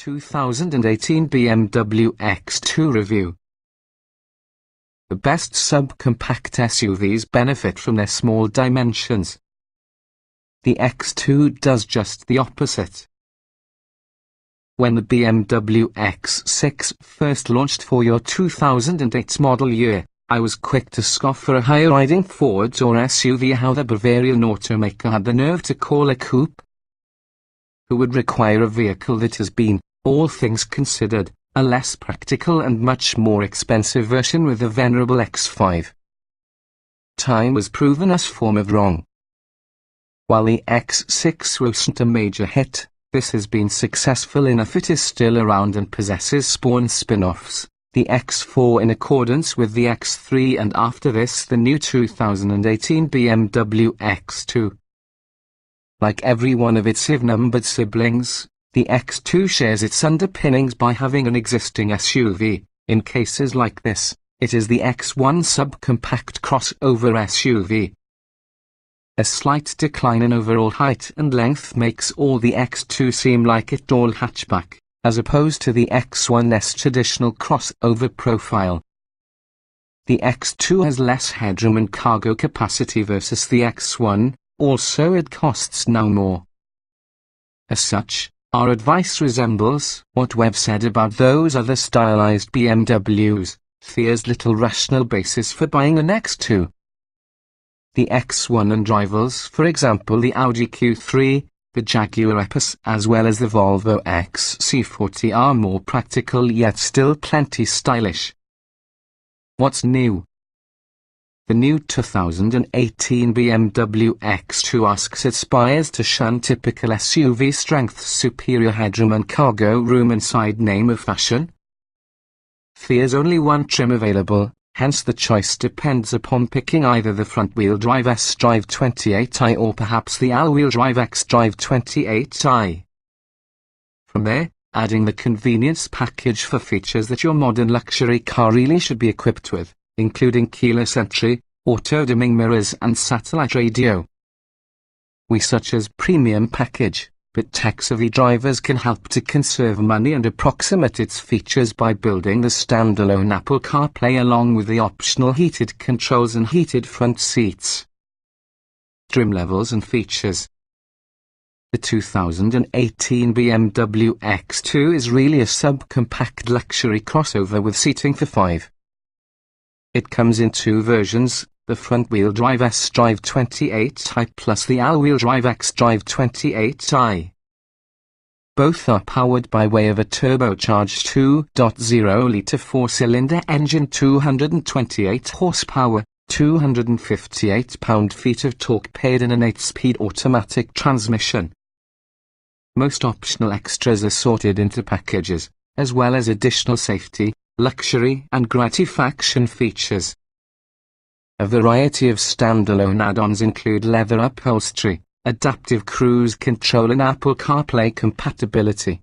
2018 BMW X2 review. The best subcompact SUVs benefit from their small dimensions. The X2 does just the opposite. When the BMW X6 first launched for your 2008 model year, I was quick to scoff for a higher-riding Ford or SUV how the Bavarian automaker had the nerve to call a coupe. Who would require a vehicle that has been, all things considered, a less practical and much more expensive version with the venerable X5. Time has proven us form of wrong. While the X6 wasn't a major hit, this has been successful enough it is still around and possesses spawn spin-offs, the X4 in accordance with the X3 and after this the new 2018 BMW X2. Like every one of its if-numbered siblings, the X2 shares its underpinnings by having an existing SUV. In cases like this, it is the X1 subcompact crossover SUV. A slight decline in overall height and length makes all the X2 seem like a tall hatchback, as opposed to the X1's traditional crossover profile. The X2 has less headroom and cargo capacity versus the X1, also it costs now more. As such, our advice resembles what we've said about those other stylized BMWs. There's little rational basis for buying an X2. The X1 and rivals, for example the Audi Q3, the Jaguar Epos as well as the Volvo XC40 are more practical yet still plenty stylish. What's new? The new 2018 BMW X2 asks its buyers to shun typical SUV strength, superior headroom and cargo room inside name of fashion. There's only one trim available, hence the choice depends upon picking either the front-wheel drive xDrive 28i or perhaps the all-wheel drive xDrive 28i. From there, adding the convenience package for features that your modern luxury car really should be equipped with, including keyless entry, auto-dimming mirrors and satellite radio. We such as premium package, but tech-savvy drivers can help to conserve money and approximate its features by building the standalone Apple CarPlay along with the optional heated controls and heated front seats. Trim levels and features. The 2018 BMW X2 is really a subcompact luxury crossover with seating for 5. It comes in two versions, the front-wheel drive xDrive 28i plus the all-wheel drive xDrive 28i. Both are powered by way of a turbocharged 2.0-litre four-cylinder engine, 228 horsepower, 258 pound-feet of torque paid in an 8-speed automatic transmission. Most optional extras are sorted into packages, as well as additional safety, luxury and gratification features. A variety of standalone add-ons include leather upholstery, adaptive cruise control and Apple CarPlay compatibility.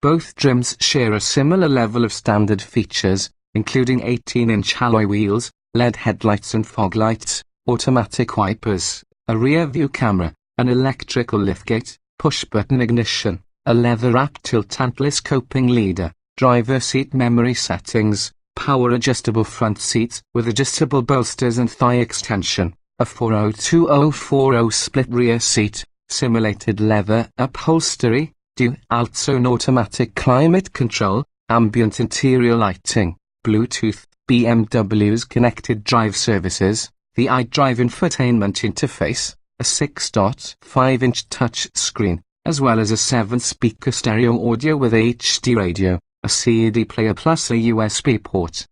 Both trims share a similar level of standard features, including 18-inch alloy wheels, LED headlights and fog lights, automatic wipers, a rear-view camera, an electrical liftgate, push-button ignition, a leather-wrapped tilt-antless coping leader, driver seat memory settings, power-adjustable front seats with adjustable bolsters and thigh extension, a 402/040 split rear seat, simulated leather upholstery, dual-zone automatic climate control, ambient interior lighting, Bluetooth, BMW's connected drive services, the iDrive infotainment interface, a 6.5-inch touch screen, as well as a 7-speaker stereo audio with HD radio, a CD player plus a USB port.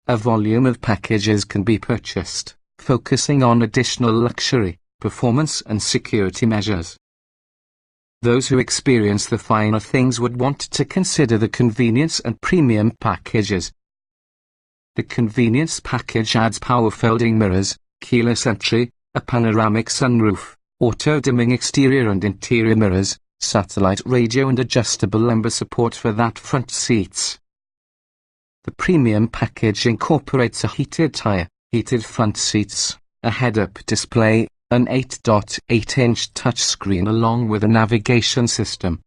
A volume of packages can be purchased, focusing on additional luxury, performance and security measures. Those who experience the finer things would want to consider the convenience and premium packages. The convenience package adds power folding mirrors, keyless entry, a panoramic sunroof, auto-dimming exterior and interior mirrors, satellite radio and adjustable lumbar support for that front seats. The premium package incorporates a heated tire, heated front seats, a head-up display, an 8.8-inch touchscreen along with a navigation system.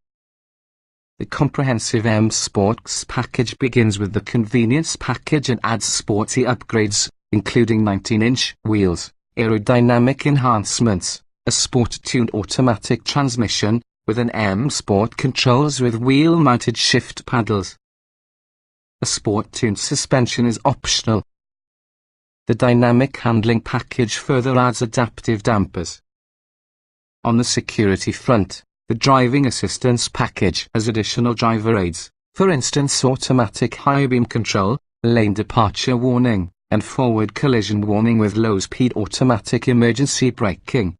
The comprehensive M Sports package begins with the convenience package and adds sporty upgrades, including 19-inch wheels, aerodynamic enhancements, a sport-tuned automatic transmission, with an M Sport controls with wheel-mounted shift paddles. A sport-tuned suspension is optional. The dynamic handling package further adds adaptive dampers. On the security front, the driving assistance package has additional driver aids, for instance automatic high beam control, lane departure warning, and forward collision warning with low-speed automatic emergency braking.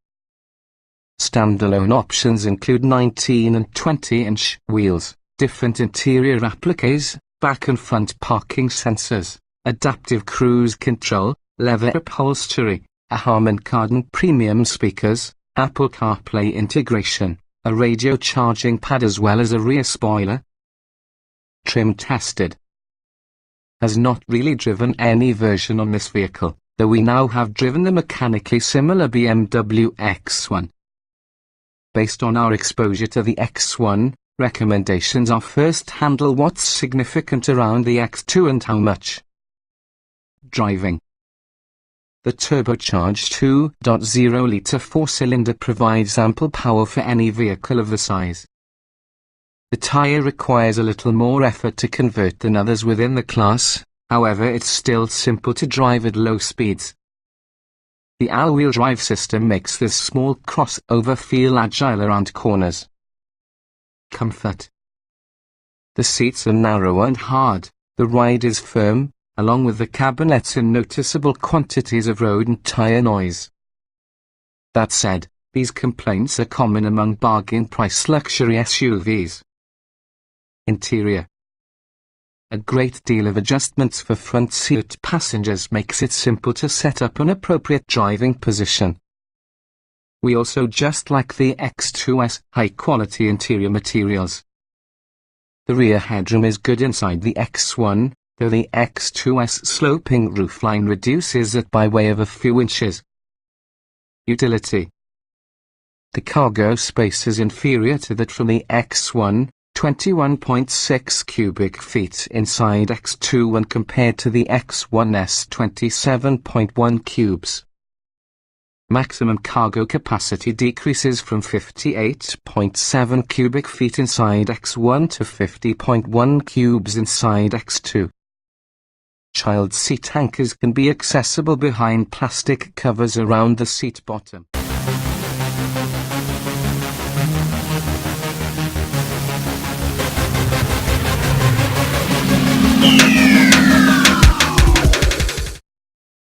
Standalone options include 19 and 20-inch wheels, different interior appliques, back and front parking sensors, adaptive cruise control, leather upholstery, a Harman Kardon premium speakers, Apple CarPlay integration, a radio charging pad as well as a rear spoiler. Trim tested. Has not really driven any version on this vehicle, though we now have driven the mechanically similar BMW X1. Based on our exposure to the X1, recommendations are first handle what's significant around the X2 and how much. Driving. The turbocharged 2.0-litre four-cylinder provides ample power for any vehicle of the size. The tyre requires a little more effort to convert than others within the class, however it's still simple to drive at low speeds. The all-wheel drive system makes this small crossover feel agile around corners. Comfort. The seats are narrow and hard, the ride is firm, along with the cabinets and noticeable quantities of road and tyre noise. That said, these complaints are common among bargain-price luxury SUVs. Interior. A great deal of adjustments for front seat passengers makes it simple to set up an appropriate driving position. We also just like the X2's high-quality interior materials. The rear headroom is good inside the X1, though the X2's sloping roofline reduces it by way of a few inches. Utility. The cargo space is inferior to that from the X1, 21.6 cubic feet inside X2 when compared to the X1's 27.1 cubes. Maximum cargo capacity decreases from 58.7 cubic feet inside X1 to 50.1 cubes inside X2. Child seat anchors can be accessible behind plastic covers around the seat bottom.